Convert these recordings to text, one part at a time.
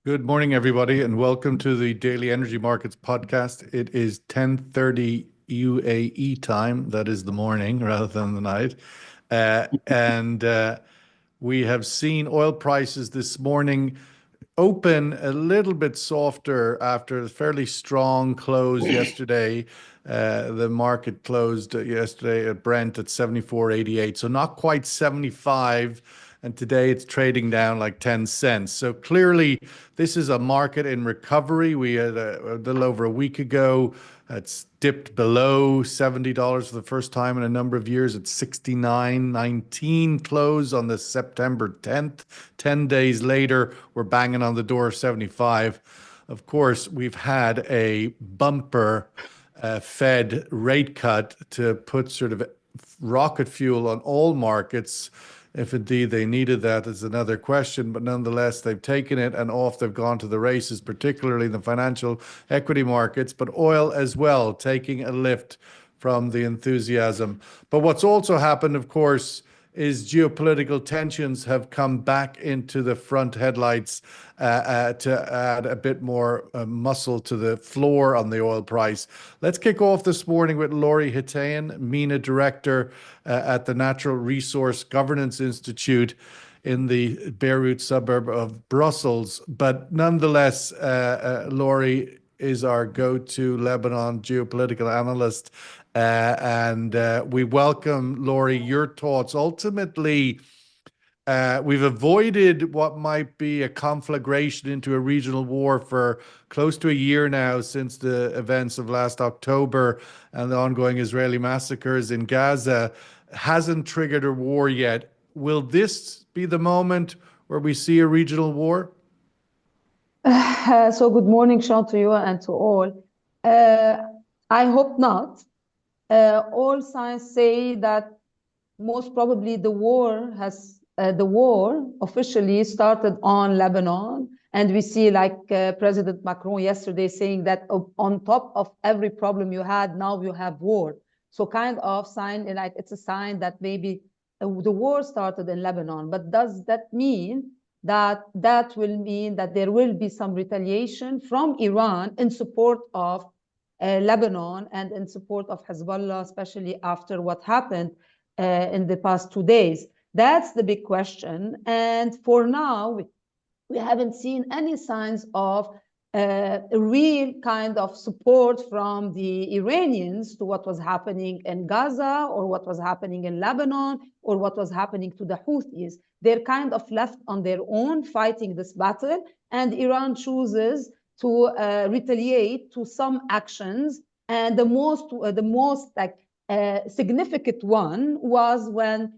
Good morning, everybody, and welcome to the Daily Energy Markets podcast. It is 10:30 UAE time. That is the morning rather than the night. And we have seen oil prices this morning open a little bit softer after a fairly strong close yesterday. The market closed yesterday at Brent at 74.88, so not quite 75. And today it's trading down like 10 cents. So clearly, this is a market in recovery. We had a little over a week ago. It's dipped below $70 for the first time in a number of years. It's 69.19 close on the September 10th. 10 days later, we're banging on the door of 75. Of course, we've had a bumper Fed rate cut to put sort of rocket fuel on all markets. If indeed they needed that is another question, but nonetheless, they've taken it and off they've gone to the races, particularly in the financial equity markets, but oil as well, taking a lift from the enthusiasm. But what's also happened, of course, is geopolitical tensions have come back into the front headlights to add a bit more muscle to the floor on the oil price. Let's kick off this morning with Laurie Hitayan, MENA Director at the Natural Resource Governance Institute in the Beirut suburb of Brussels. But nonetheless, Laurie is our go-to Lebanon geopolitical analyst. And we welcome, Laurie, your thoughts. Ultimately, we've avoided what might be a conflagration into a regional war for close to a year now since the events of last October and the ongoing Israeli massacres in Gaza. Hasn't triggered a war yet. Will this be the moment where we see a regional war? So good morning, Sean, to you and to all. I hope not. All signs say that most probably the war officially started on Lebanon, and we see President Macron yesterday saying that on top of every problem you had, now you have war. So kind of sign like it's a sign that maybe the war started in Lebanon. But does that mean that will mean that there will be some retaliation from Iran in support of Lebanon and in support of Hezbollah, especially after what happened in the past 2 days? That's the big question. And for now, we haven't seen any signs of a real kind of support from the Iranians to what was happening in Gaza or what was happening in Lebanon or what was happening to the Houthis. They're kind of left on their own fighting this battle, and Iran chooses to retaliate to some actions. And the most significant one was when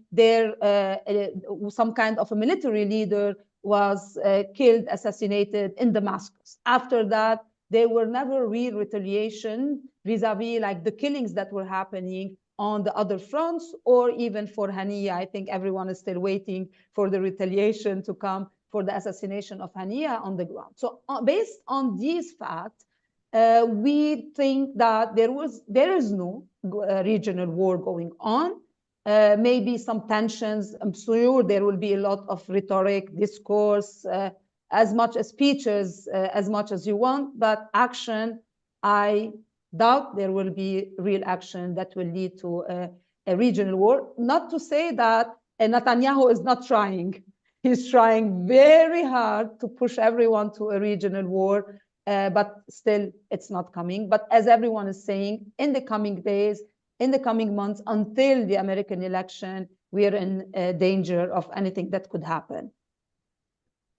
some kind of a military leader was killed, assassinated in Damascus. After that, there were never real retaliation vis-a-vis like the killings that were happening on the other fronts, or even for Hania. I think everyone is still waiting for the retaliation to come for the assassination of Hania on the ground. So based on these facts, we think that there is no regional war going on. Maybe some tensions. I'm sure there will be a lot of rhetoric, discourse, as much as speeches, as much as you want, but action, I doubt there will be real action that will lead to a regional war. Not to say that Netanyahu is not trying. He's trying very hard to push everyone to a regional war, but still it's not coming. But as everyone is saying, in the coming days, in the coming months, until the American election, we are in danger of anything that could happen.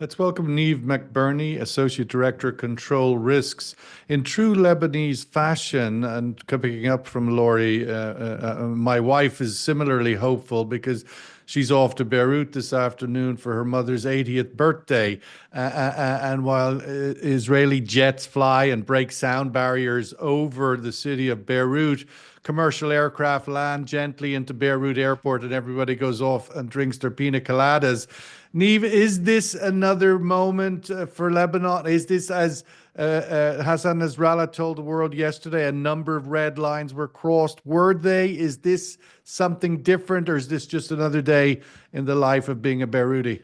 Let's welcome Niamh McBurney, Associate Director, Control Risks. In true Lebanese fashion, and picking up from Laurie, my wife is similarly hopeful because she's off to Beirut this afternoon for her mother's 80th birthday. And while Israeli jets fly and break sound barriers over the city of Beirut, commercial aircraft land gently into Beirut airport and everybody goes off and drinks their pina coladas. Niamh, is this another moment for Lebanon? Is this, as Hassan Nasrallah told the world yesterday, a number of red lines were crossed? Were they? Is this something different, or is this just another day in the life of being a Beiruti?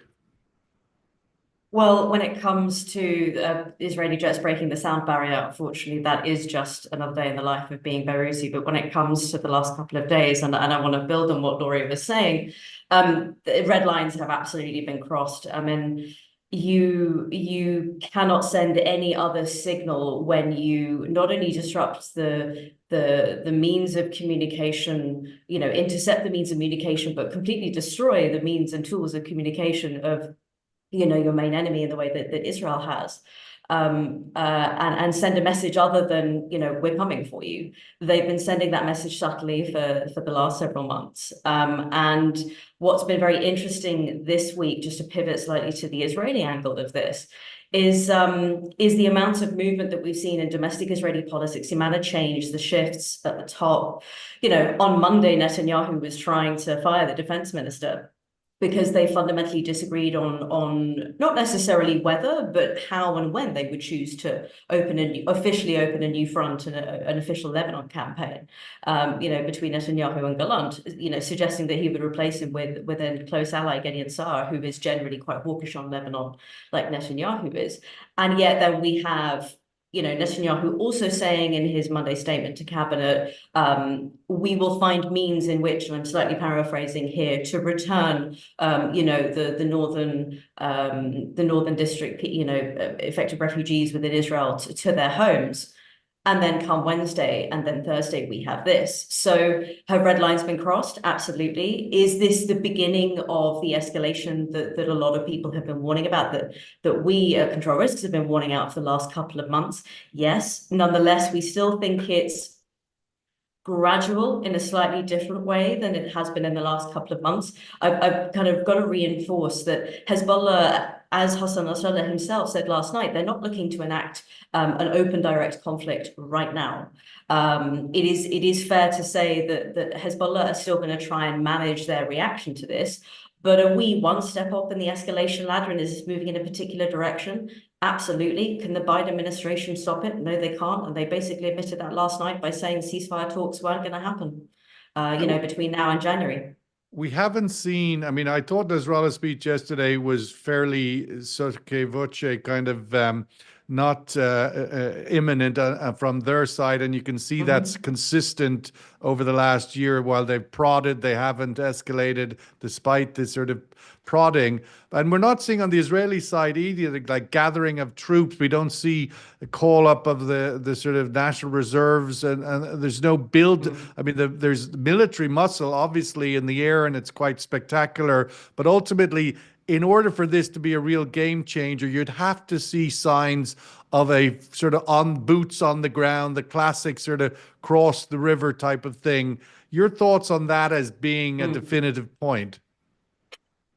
Well, when it comes to Israeli jets breaking the sound barrier, unfortunately, that is just another day in the life of being Belarusi. But when it comes to the last couple of days, and I want to build on what Laurie was saying, the red lines have absolutely been crossed. I mean, you cannot send any other signal when you not only disrupt the means of communication, intercept the means of communication, but completely destroy the means and tools of communication of your main enemy in the way that Israel has, and send a message other than, we're coming for you. They've been sending that message subtly for the last several months. And what's been very interesting this week, just to pivot slightly to the Israeli angle of this, is the amount of movement that we've seen in domestic Israeli politics, the amount of change, the shifts at the top. On Monday, Netanyahu was trying to fire the defense minister because they fundamentally disagreed on not necessarily whether, but how and when they would choose to officially open a new front and an official Lebanon campaign, between Netanyahu and Gallant, suggesting that he would replace him with a close ally, Gideon Saar, who is generally quite hawkish on Lebanon, like Netanyahu is. And yet then we have Netanyahu also saying in his Monday statement to cabinet, we will find means in which, and I'm slightly paraphrasing here, to return, the northern district, affected refugees within Israel to their homes. And then come Wednesday and then Thursday, we have this. So have red lines been crossed? Absolutely. Is this the beginning of the escalation that a lot of people have been warning about, that we at Control Risks have been warning out for the last couple of months? Yes. Nonetheless, we still think it's gradual in a slightly different way than it has been in the last couple of months. I've kind of got to reinforce that Hezbollah, as Hassan Nasrallah himself said last night, they're not looking to enact an open direct conflict right now. It is fair to say that Hezbollah are still going to try and manage their reaction to this. But are we one step up in the escalation ladder, and is this moving in a particular direction? Absolutely. Can the Biden administration stop it? No, they can't. And they basically admitted that last night by saying ceasefire talks weren't going to happen, between now and January. We haven't seen, I mean, I thought Nasrallah's speech yesterday was fairly sotto voce, kind of not imminent from their side. And you can see that's consistent over the last year. While they've prodded, they haven't escalated despite this sort of prodding. And we're not seeing on the Israeli side either, like gathering of troops. We don't see a call up of the sort of national reserves, and there's no build. I mean, there's military muscle obviously in the air, and it's quite spectacular. But ultimately, in order for this to be a real game changer, you'd have to see signs of a sort of boots on the ground, the classic sort of cross the river type of thing. Your thoughts on that as being a definitive point?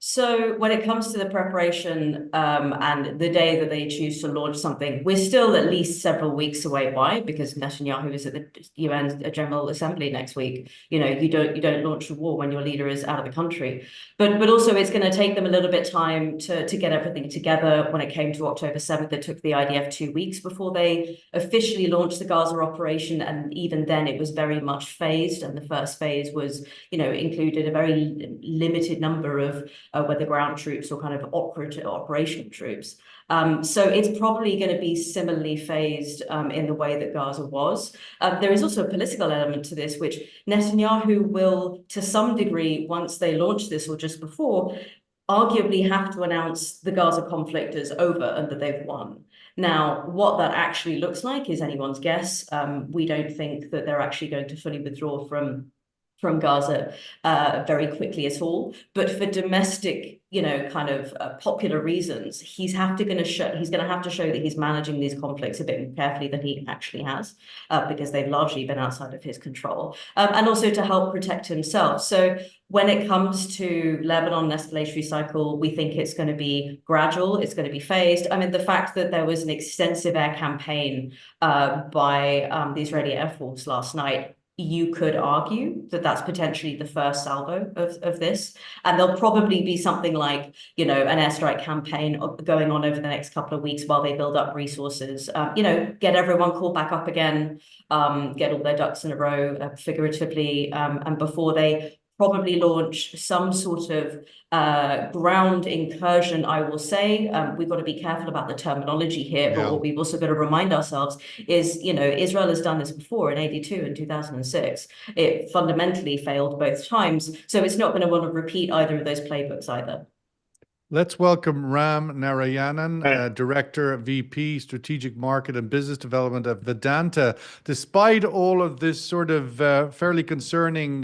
So when it comes to the preparation and the day that they choose to launch something, we're still at least several weeks away. Why? Because Netanyahu is at the UN General Assembly next week. You don't launch a war when your leader is out of the country. But also it's going to take them a little bit time to get everything together. When it came to October 7th, it took the IDF 2 weeks before they officially launched the Gaza operation. And even then it was very much phased. And the first phase was, included a very limited number of whether ground troops or kind of operational troops. So it's probably going to be similarly phased in the way that Gaza was. There is also a political element to this, which Netanyahu will, to some degree, once they launch this or just before, arguably have to announce the Gaza conflict is over and that they've won. Now, what that actually looks like is anyone's guess. We don't think that they're actually going to fully withdraw from Gaza very quickly at all. But for domestic, kind of popular reasons, he's going to have to show that he's managing these conflicts a bit more carefully than he actually has, because they've largely been outside of his control, and also to help protect himself. So when it comes to Lebanon escalatory cycle, we think it's going to be gradual, it's going to be phased. I mean, the fact that there was an extensive air campaign by the Israeli Air Force last night, you could argue that that's potentially the first salvo of this. And there'll probably be something like, an airstrike campaign going on over the next couple of weeks while they build up resources, get everyone called back up again, get all their ducks in a row, figuratively, and before they probably launch some sort of ground incursion, I will say. We've got to be careful about the terminology here, but what we've also got to remind ourselves is, Israel has done this before in 82 and 2006. It fundamentally failed both times. So it's not going to want to repeat either of those playbooks either. Let's welcome Ram Narayanan, Director, VP, Strategic Market and Business Development at Vedanta. Despite all of this sort of fairly concerning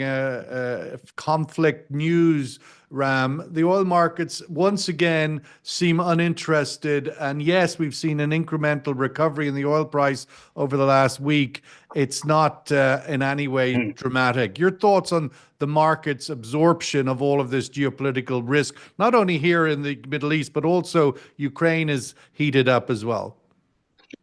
conflict news, Ram, the oil markets once again seem uninterested. And yes, we've seen an incremental recovery in the oil price over the last week. It's not in any way dramatic. Your thoughts on the market's absorption of all of this geopolitical risk, not only here in the Middle East, but also Ukraine is heated up as well.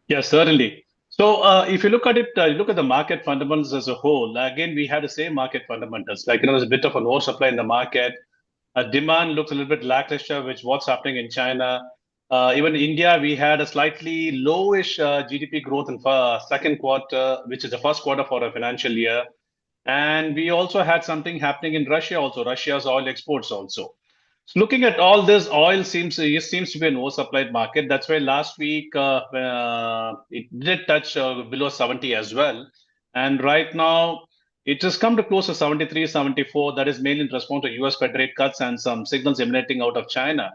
Yes, certainly. So if you look at it, look at the market fundamentals as a whole. Again, we have the same market fundamentals. Like, there's a bit of an oversupply in the market. Demand looks a little bit lackluster, which what's happening in China. Even in India, we had a slightly lowish GDP growth in second quarter, which is the first quarter for a financial year. And we also had something happening in Russia also, Russia's oil exports also. So looking at all this, oil seems to be an oversupplied market. That's why last week it did touch below 70 as well. And right now, it has come to close to 73, 74. That is mainly in response to US Fed rate cuts and some signals emanating out of China.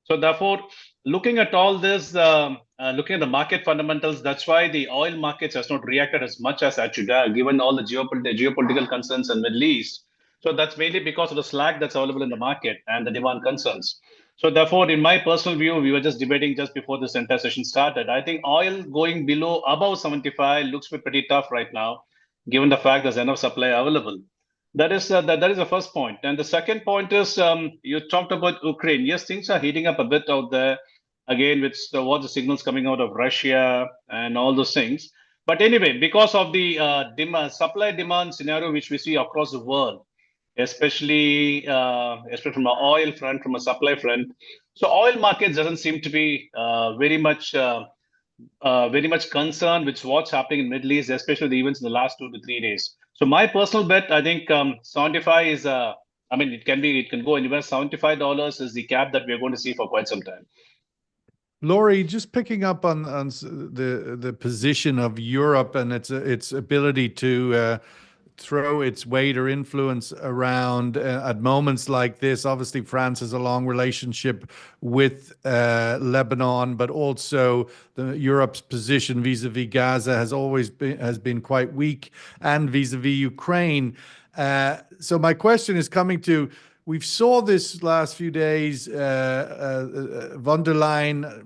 So therefore, looking at all this, looking at the market fundamentals, that's why the oil markets has not reacted as much as it should have, given all the geopolitical concerns in the Middle East. So that's mainly because of the slack that's available in the market and the demand concerns. So therefore, in my personal view, we were just debating just before this entire session started. I think oil going above 75 looks pretty tough right now, given the fact there's enough supply available. That is the first point. And the second point is you talked about Ukraine. Yes, things are heating up a bit out there, again, with what the signals coming out of Russia and all those things. But anyway, because of the supply-demand scenario which we see across the world, especially from an oil front, from a supply front. So oil markets doesn't seem to be very much concerned with what's happening in the Middle East, especially the events in the last 2 to 3 days. So my personal bet, I think 75 is, it can go anywhere. $75 is the cap that we're going to see for quite some time. Laurie, just picking up on the position of Europe and its ability to throw its weight or influence around at moments like this. Obviously, France has a long relationship with Lebanon, but also Europe's position vis-a-vis Gaza has been quite weak, and vis-a-vis Ukraine. So my question is coming to. We've saw this last few days, von der Leyen,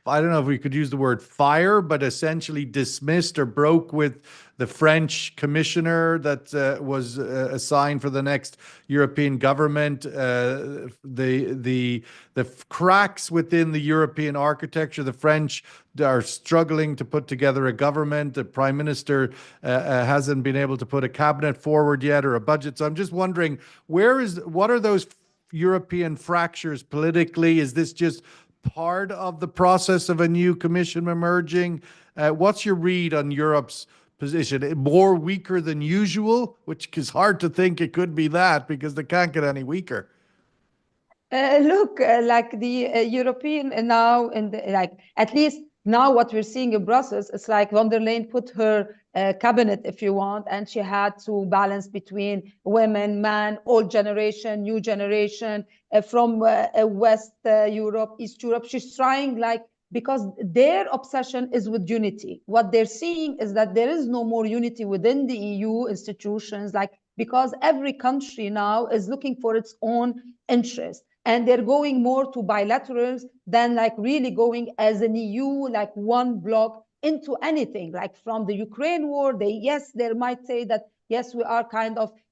I don't know if we could use the word fire, but essentially dismissed or broke with the French commissioner that was assigned for the next European government. The cracks within the European architecture, the French are struggling to put together a government. The prime minister hasn't been able to put a cabinet forward yet or a budget. So I'm just wondering, what are those European fractures politically? Is this just part of the process of a new commission emerging? What's your read on Europe's position? More weaker than usual, which is hard to think it could be that because they can't get any weaker. Like the European now, at least now what we're seeing in Brussels, it's like von der Leyen put her cabinet, if you want, and she had to balance between women, man, old generation, new generation, from West Europe, East Europe. She's trying because their obsession is with unity. What they're seeing is that there is no more unity within the EU institutions, because every country now is looking for its own interest. And they're going more to bilaterals than really going as an EU, one bloc into anything. From the Ukraine war, they might say that, yes,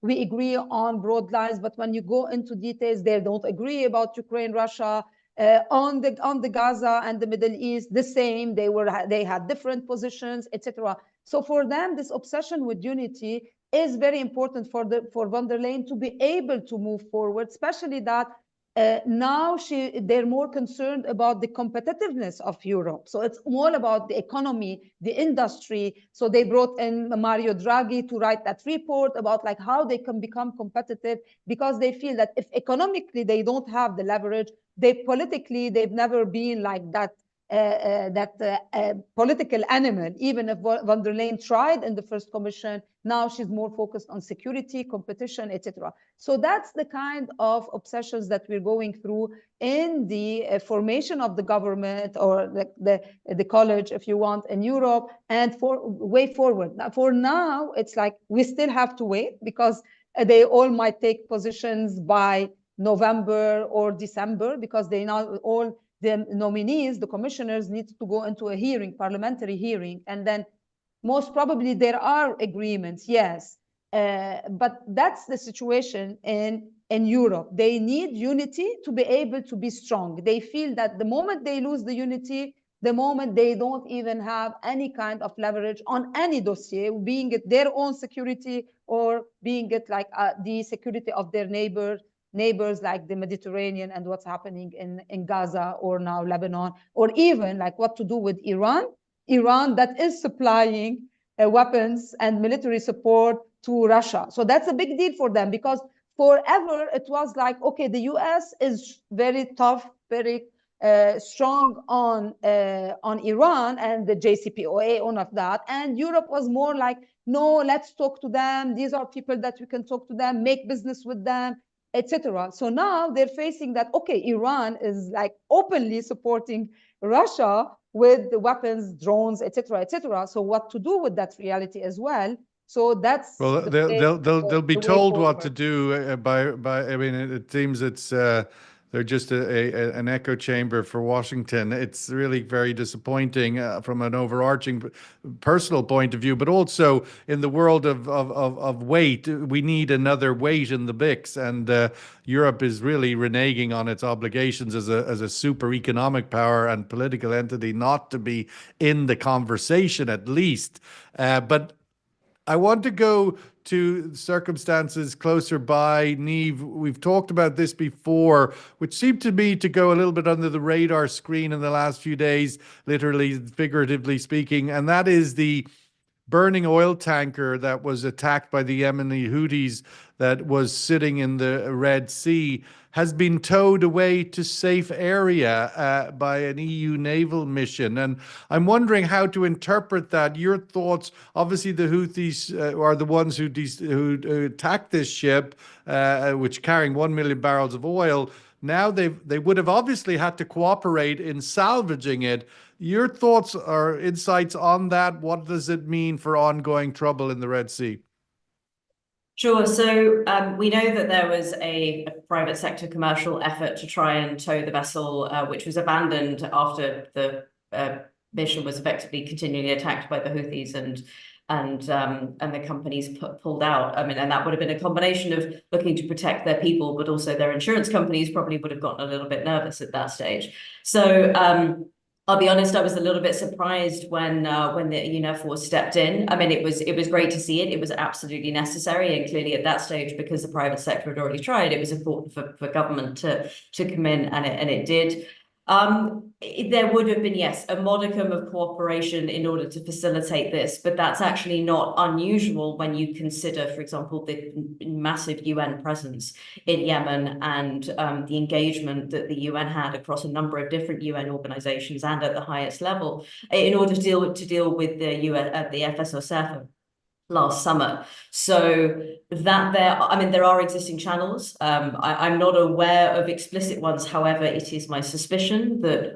we agree on broad lines, but when you go into details, they don't agree about Ukraine, Russia. On the Gaza and the Middle East, the same. They had different positions, etc. So for them, this obsession with unity is very important for von der Leyen to be able to move forward, especially that now they're more concerned about the competitiveness of Europe. So it's more about the economy, the industry. So they brought in Mario Draghi to write that report about like how they can become competitive, because they feel that if economically they don't have the leverage, politically they've never been like that political animal. Even if von der Leyen tried in the first commission, now she's more focused on security, competition, etc. So that's the kind of obsessions that we're going through in the formation of the government, or the college, if you want, in Europe, and for way forward. For now, it's like we still have to wait, because they all might take positions by November or December, because they now all the nominees, the commissioners, need to go into a hearing, parliamentary hearing, and then most probably there are agreements, yes. But that's the situation in Europe. They need unity to be able to be strong. They feel that the moment they lose the unity, the moment they don't even have any kind of leverage on any dossier, being it their own security or being it like the security of their neighbors like the Mediterranean and what's happening in Gaza, or now Lebanon, or even like what to do with Iran that is supplying weapons and military support to Russia. So that's a big deal for them, because forever it was like, okay, the US is very tough, very strong on Iran and the JCPOA, all of that. And Europe was more like, no, let's talk to them. These are people that we can talk to them, make business with them, etc. So now they're facing that, okay, Iran is like openly supporting Russia with the weapons, drones, etc., etc. So what to do with that reality as well? So that's well, they'll be told what to do by. I mean, it seems they're just an echo chamber for Washington. It's really very disappointing from an overarching personal point of view, but also in the world of weight. We need another weight in the mix, and Europe is really reneging on its obligations as a super economic power and political entity not to be in the conversation, at least. But I want to go to circumstances closer by. Niamh, we've talked about this before, which seemed to me to go a little bit under the radar screen in the last few days, literally, figuratively speaking, and that is the burning oil tanker that was attacked by the Yemeni Houthis that was sitting in the Red Sea has been towed away to safe area by an EU naval mission. And I'm wondering how to interpret that. Your thoughts? Obviously, the Houthis are the ones who attacked this ship, which carrying 1 million barrels of oil. Now they would have obviously had to cooperate in salvaging it. Your thoughts or insights on that? What does it mean for ongoing trouble in the Red Sea? Sure. So we know that there was a private sector commercial effort to try and tow the vessel, which was abandoned after the mission was effectively continually attacked by the Houthis, and the companies pulled out. I mean, and that would have been a combination of looking to protect their people, but also their insurance companies probably would have gotten a little bit nervous at that stage. So I'll be honest, I was a little bit surprised when the EU force stepped in. I mean, it was great to see it. It was absolutely necessary, and clearly at that stage, because the private sector had already tried, it was important for government to come in, and it did. There would have been, yes, a modicum of cooperation in order to facilitate this, but that's actually not unusual when you consider, for example, the massive UN presence in Yemen and the engagement that the UN had across a number of different UN organizations and at the highest level in order to deal with the the FSOSF last summer. So that there are existing channels. I'm not aware of explicit ones. However, it is my suspicion that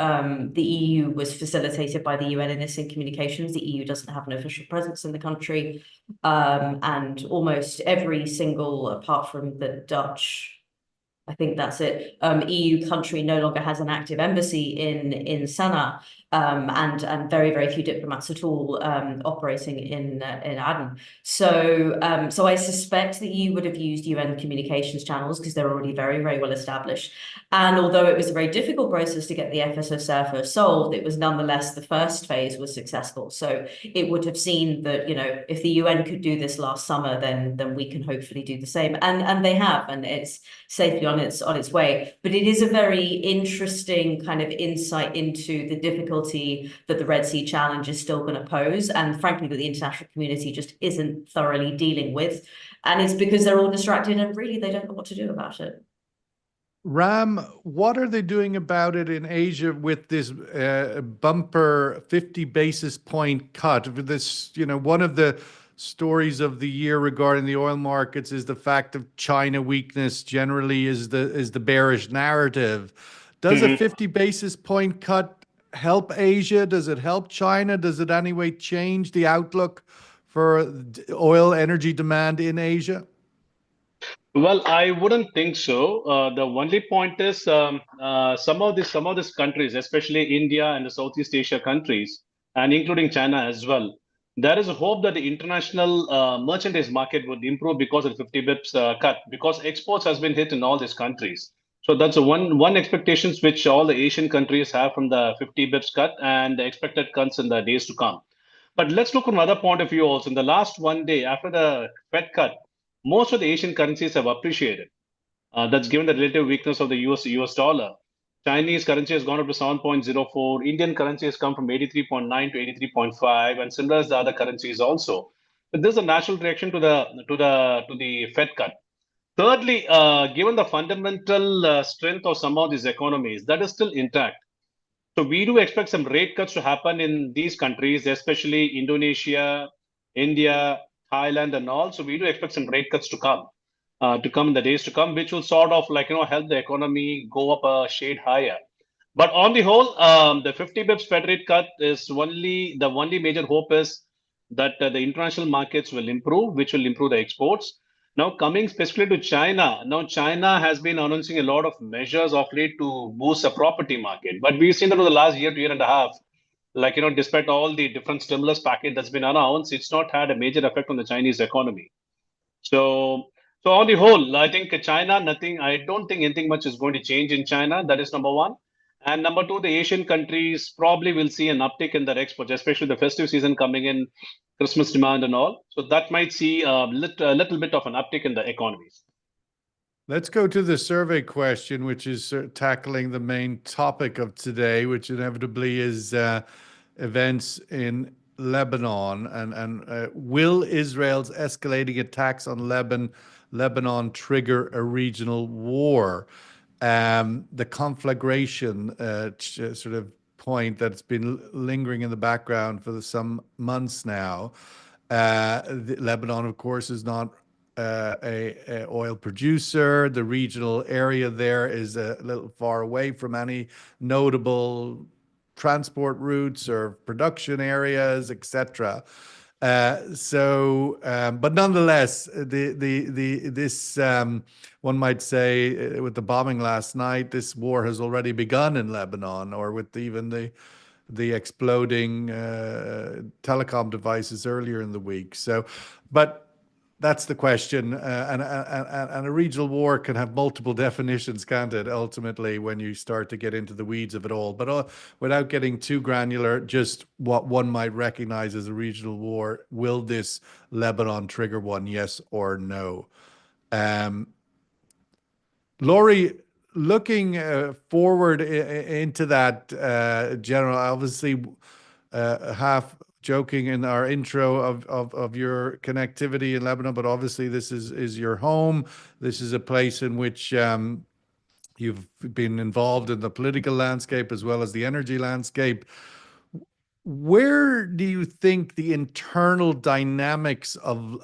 the EU was facilitated by the UN in this in communications. The EU doesn't have an official presence in the country. And almost every single, apart from the Dutch, I think that's it, EU country no longer has an active embassy in Sana'a. and very, very few diplomats at all operating in Aden. So I suspect the EU would have used UN communications channels because they're already very, very well established. And although it was a very difficult process to get the FSO solved, it was nonetheless the first phase was successful. So it would have seen that, you know, if the UN could do this last summer, then we can hopefully do the same. And they have, and it's safely on its way. But it is a very interesting kind of insight into the difficulty that the Red Sea Challenge is still going to pose, and frankly, that the international community just isn't thoroughly dealing with. And it's because they're all distracted and really they don't know what to do about it. Ram, what are they doing about it in Asia with this bumper 50 basis point cut? This, you know, one of the stories of the year regarding the oil markets is the fact of China weakness generally is the bearish narrative. Does a 50 basis point cut help Asia? Does it help China? Does it anyway change the outlook for oil energy demand in Asia? Well, I wouldn't think so. The only point is some of these countries, especially India and the Southeast Asia countries, and including China as well, there is a hope that the international merchandise market would improve because of the 50 bips cut, because exports has been hit in all these countries. So that's one expectations which all the Asian countries have from the 50 bips cut and the expected cuts in the days to come. But let's look from another point of view also. In the last one day after the Fed cut, most of the Asian currencies have appreciated. That's given the relative weakness of the US dollar. Chinese currency has gone up to 7.04. Indian currency has come from 83.9 to 83.5, and similar as the other currencies also. But this is a natural reaction to the Fed cut. Thirdly, given the fundamental strength of some of these economies, that is still intact. So we do expect some rate cuts to happen in these countries, especially Indonesia, India, Thailand, and all. So we do expect some rate cuts to come in the days to come, which will sort of like, you know, help the economy go up a shade higher. But on the whole, the 50 bips Fed rate cut is the only major hope is that the international markets will improve, which will improve the exports. Now, coming specifically to China, now China has been announcing a lot of measures of late to boost the property market. But we've seen that over the last year to year and a half, like, you know, despite all the different stimulus package that's been announced, it's not had a major effect on the Chinese economy. So on the whole, I think China, I don't think anything much is going to change in China. That is number one. And number two, the Asian countries probably will see an uptick in their exports, especially the festive season coming in, Christmas demand and all. So that might see a little bit of an uptick in the economies. Let's go to the survey question, which is tackling the main topic of today, which inevitably is events in Lebanon. And will Israel's escalating attacks on Lebanon trigger a regional war? The conflagration sort of point that's been lingering in the background for some months now. Lebanon, of course, is not a oil producer. The regional area there is a little far away from any notable transport routes or production areas, etc. But nonetheless, this one might say, with the bombing last night, this war has already begun in Lebanon, or with even the exploding telecom devices earlier in the week. But that's the question, and a regional war can have multiple definitions, can't it? Ultimately, when you start to get into the weeds of it all, but without getting too granular, just what one might recognize as a regional war. Will this Lebanon trigger one? Yes or no? Laurie, looking forward into that, General, obviously half joking in our intro of your connectivity in Lebanon, but obviously this is your home. This is a place in which you've been involved in the political landscape as well as the energy landscape. Where do you think the internal dynamics of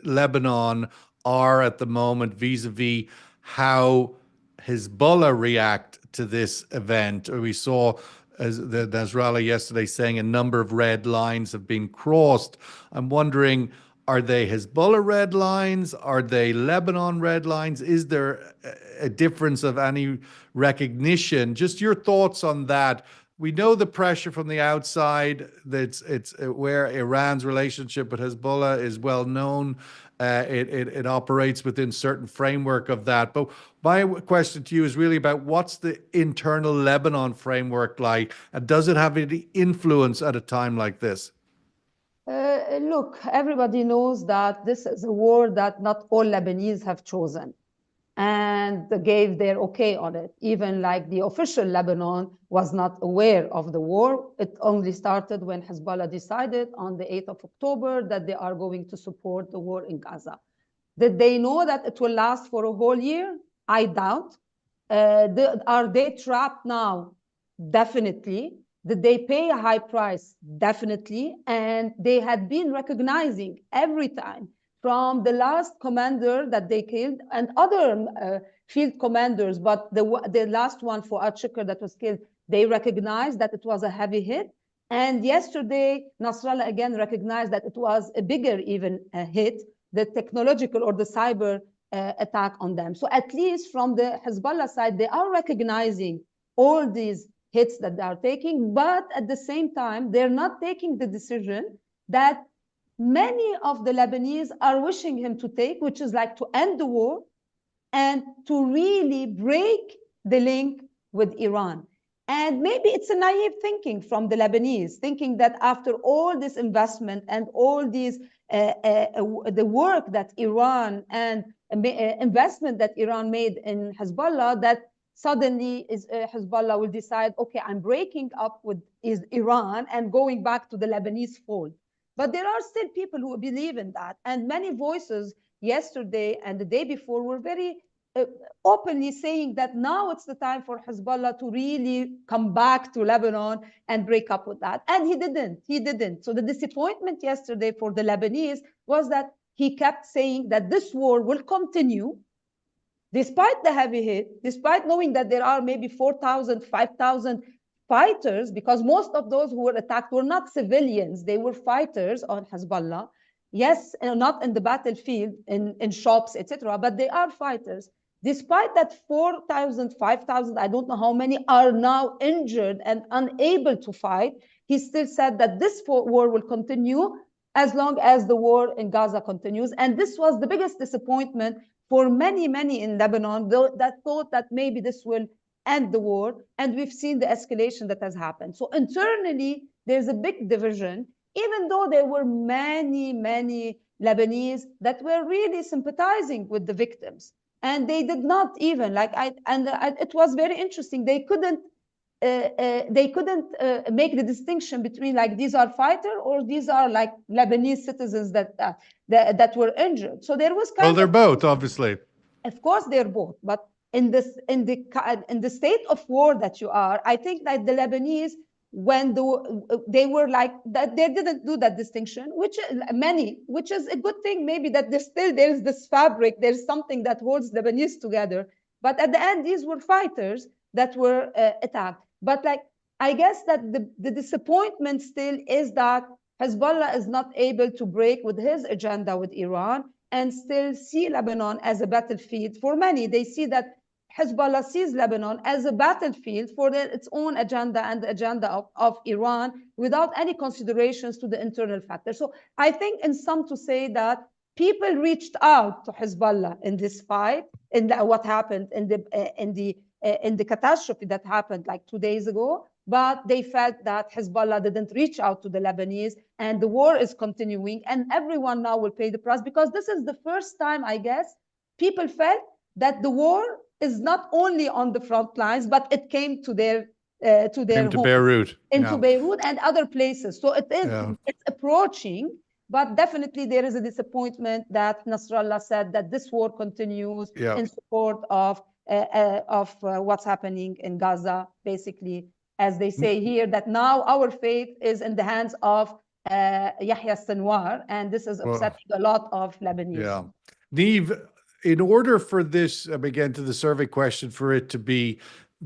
Lebanon are at the moment vis-a-vis how Hezbollah react to this event? We saw as the Nasrallah yesterday saying a number of red lines have been crossed. I'm wondering, are they Hezbollah red lines? Are they Lebanon red lines? Is there a difference of any recognition? Just your thoughts on that we know the pressure from the outside. That's it's where Iran's relationship with Hezbollah is well known. It operates within certain framework of that. But my question to you is really about what's the internal Lebanon framework like, and does it have any influence at a time like this? Look, everybody knows that this is a war that not all Lebanese have chosen and gave their okay on it. Even like the official Lebanon was not aware of the war. It only started when Hezbollah decided on the 8th of October that they are going to support the war in Gaza. Did they know that it will last for a whole year? I doubt. Are they trapped now? Definitely. Did they pay a high price? Definitely. And they had been recognizing every time from the last commander that they killed and other field commanders, but the last one, Fuad Shukr, that was killed, they recognized that it was a heavy hit. And yesterday, Nasrallah again recognized that it was a bigger even hit, the technological or the cyber attack on them. So at least from the Hezbollah side, they are recognizing all these hits that they are taking, but at the same time, they're not taking the decision that many of the Lebanese are wishing him to take, which is like to end the war and to really break the link with Iran. And maybe it's a naive thinking from the Lebanese, thinking that after all this investment and all these the work that Iran and investment that Iran made in Hezbollah, that suddenly Hezbollah will decide, okay, I'm breaking up with Iran and going back to the Lebanese fold. But there are still people who believe in that. And many voices yesterday and the day before were very openly saying that now it's the time for Hezbollah to really come back to Lebanon and break up with that. And he didn't. So the disappointment yesterday for the Lebanese was that he kept saying that this war will continue despite the heavy hit, despite knowing that there are maybe 4,000, 5,000 fighters, because most of those who were attacked were not civilians, they were fighters on Hezbollah. Yes, not in the battlefield, in shops, etc., but they are fighters. Despite that 4,000, 5,000, I don't know how many are now injured and unable to fight, he still said that this war will continue as long as the war in Gaza continues. And this was the biggest disappointment for many, many in Lebanon that thought that maybe this will end the war. And we've seen the escalation that has happened. So internally, there's a big division, even though there were many, many Lebanese that were really sympathizing with the victims. And they did not even it was very interesting. They couldn't make the distinction between like these are fighters or these are like Lebanese citizens that were injured. So there was kind well, they're both, obviously. Of course, they're both, but in the state of war that you are, I think that the Lebanese, when they were like that, they didn't do that distinction, which is a good thing. Maybe that there's this fabric, there's something that holds Lebanese together. But at the end, these were fighters that were attacked. But like, I guess that the disappointment still is that Hezbollah is not able to break with his agenda with Iran and still see Lebanon as a battlefield. For many, they see that Hezbollah sees Lebanon as a battlefield for its own agenda and the agenda of Iran without any considerations to the internal factors. So I think in some to say that people reached out to Hezbollah in this fight, in what happened in the catastrophe that happened like 2 days ago, but they felt that Hezbollah didn't reach out to the Lebanese, and the war is continuing, and everyone now will pay the price, because this is the first time, I guess, people felt that the war is not only on the front lines, but it came to their into Beirut, into Beirut and other places. So it's approaching, but definitely there is a disappointment that Nasrallah said that this war continues in support of what's happening in Gaza, basically, as they say here, that now our fate is in the hands of Yahya Sinwar, and this is upsetting a lot of Lebanese. Yeah. Niamh, in order for this, again, to the survey question, for it to be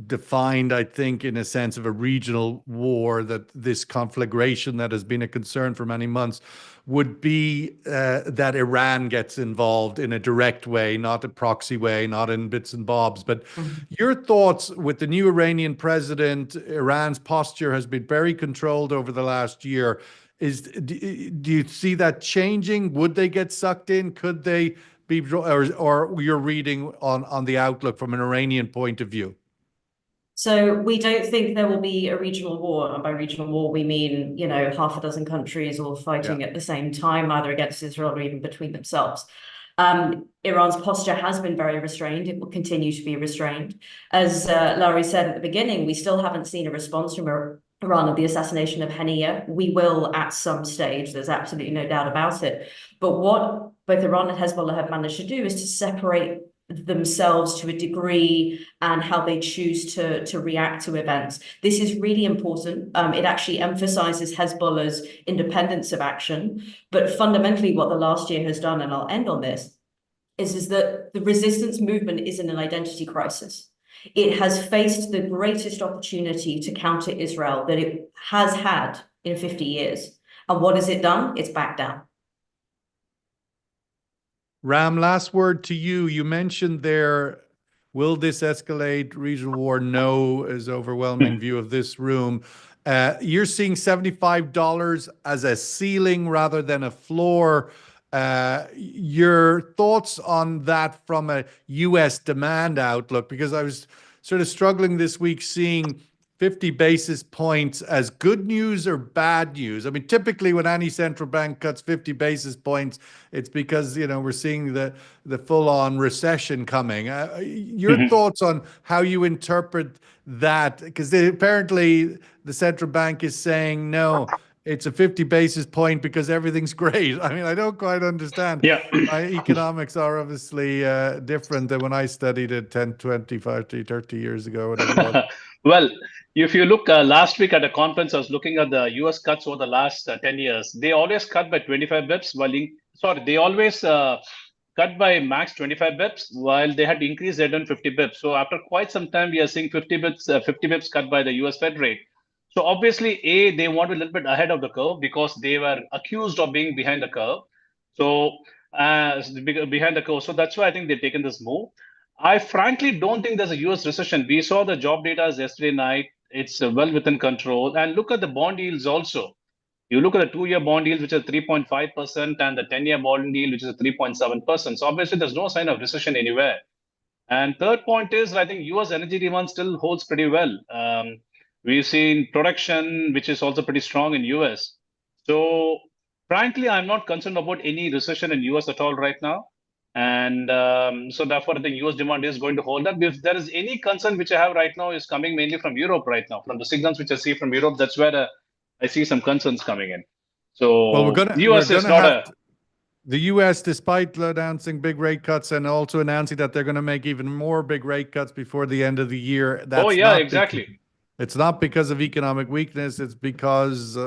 defined, I think, in a sense of a regional war, that this conflagration that has been a concern for many months would be that Iran gets involved in a direct way, not a proxy way, not in bits and bobs. But your thoughts with the new Iranian president, Iran's posture has been very controlled over the last year. Do you see that changing? Would they get sucked in? Could they be, or your reading on the outlook from an Iranian point of view? So we don't think there will be a regional war, and by regional war we mean, you know, half a dozen countries all fighting at the same time, either against Israel or even between themselves. Iran's posture has been very restrained. It will continue to be restrained. As Larry said at the beginning, we still haven't seen a response from Iran of the assassination of Haniyeh. We will at some stage, there's absolutely no doubt about it. But what both Iran and Hezbollah have managed to do is to separate themselves to a degree and how they choose to react to events. This is really important. It actually emphasizes Hezbollah's independence of action. But fundamentally, what the last year has done, and I'll end on this, is that the resistance movement is in an identity crisis. It has faced the greatest opportunity to counter Israel that it has had in 50 years. And what has it done? It's backed down. Ram, last word to you. You mentioned there, will this escalate regional war? No, is overwhelming view of this room. You're seeing $75 as a ceiling rather than a floor. Your thoughts on that from a US demand outlook? Because I was sort of struggling this week seeing 50 basis points as good news or bad news. I mean, typically when any central bank cuts 50 basis points, it's because, you know, we're seeing the full-on recession coming. Your thoughts on how you interpret that? Because apparently the central bank is saying, no, it's a 50 basis point because everything's great. I mean, I don't quite understand. Yeah. My economics are obviously different than when I studied it 10, 20, 30 years ago, whatever it was. Well, if you look last week at a conference, I was looking at the US cuts over the last 10 years. They always cut by 25 bips, they always cut by max 25 bips, while they had increased their 50 bips. So after quite some time, we are seeing 50 bips cut by the US Fed rate. So obviously, they want a little bit ahead of the curve because they were accused of being behind the curve. So behind the curve. So that's why I think they've taken this move. I frankly don't think there's a US recession. We saw the job data yesterday night. It's well within control. And look at the bond yields also. You look at the 2-year bond yield, which is 3.5%, and the 10-year bond yield, which is 3.7%. So obviously, there's no sign of recession anywhere. And third point is, I think US energy demand still holds pretty well. We've seen production, which is also pretty strong in US. So frankly, I'm not concerned about any recession in US at all right now. And so therefore, I think US demand is going to hold up. If there is any concern which I have right now is coming mainly from Europe right now, from the signals which I see from Europe. That's where I see some concerns coming in. So well, US is not the US, despite announcing big rate cuts and also announcing that they're going to make even more big rate cuts before the end of the year. Oh, yeah, exactly. It's not because of economic weakness. It's because,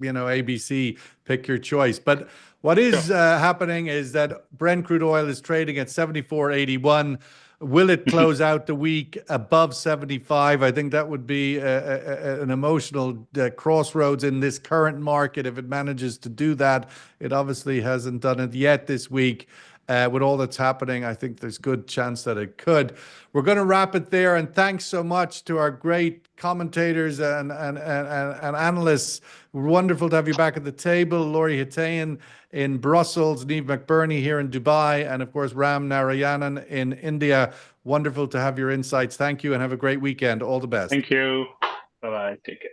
ABC, pick your choice. But what is happening is that Brent crude oil is trading at 74.81. Will it close out the week above 75? I think that would be an emotional crossroads in this current market if it manages to do that. It obviously hasn't done it yet this week. With all that's happening, I think there's good chance that it could. We're going to wrap it there, and thanks so much to our great commentators and analysts. Wonderful to have you back at the table. Laurie Hitayan in Brussels, Neve McBurney here in Dubai, and of course Ram Narayanan in India. Wonderful to have your insights. Thank you, and have a great weekend. All the best. Thank you. Bye-bye. Take care.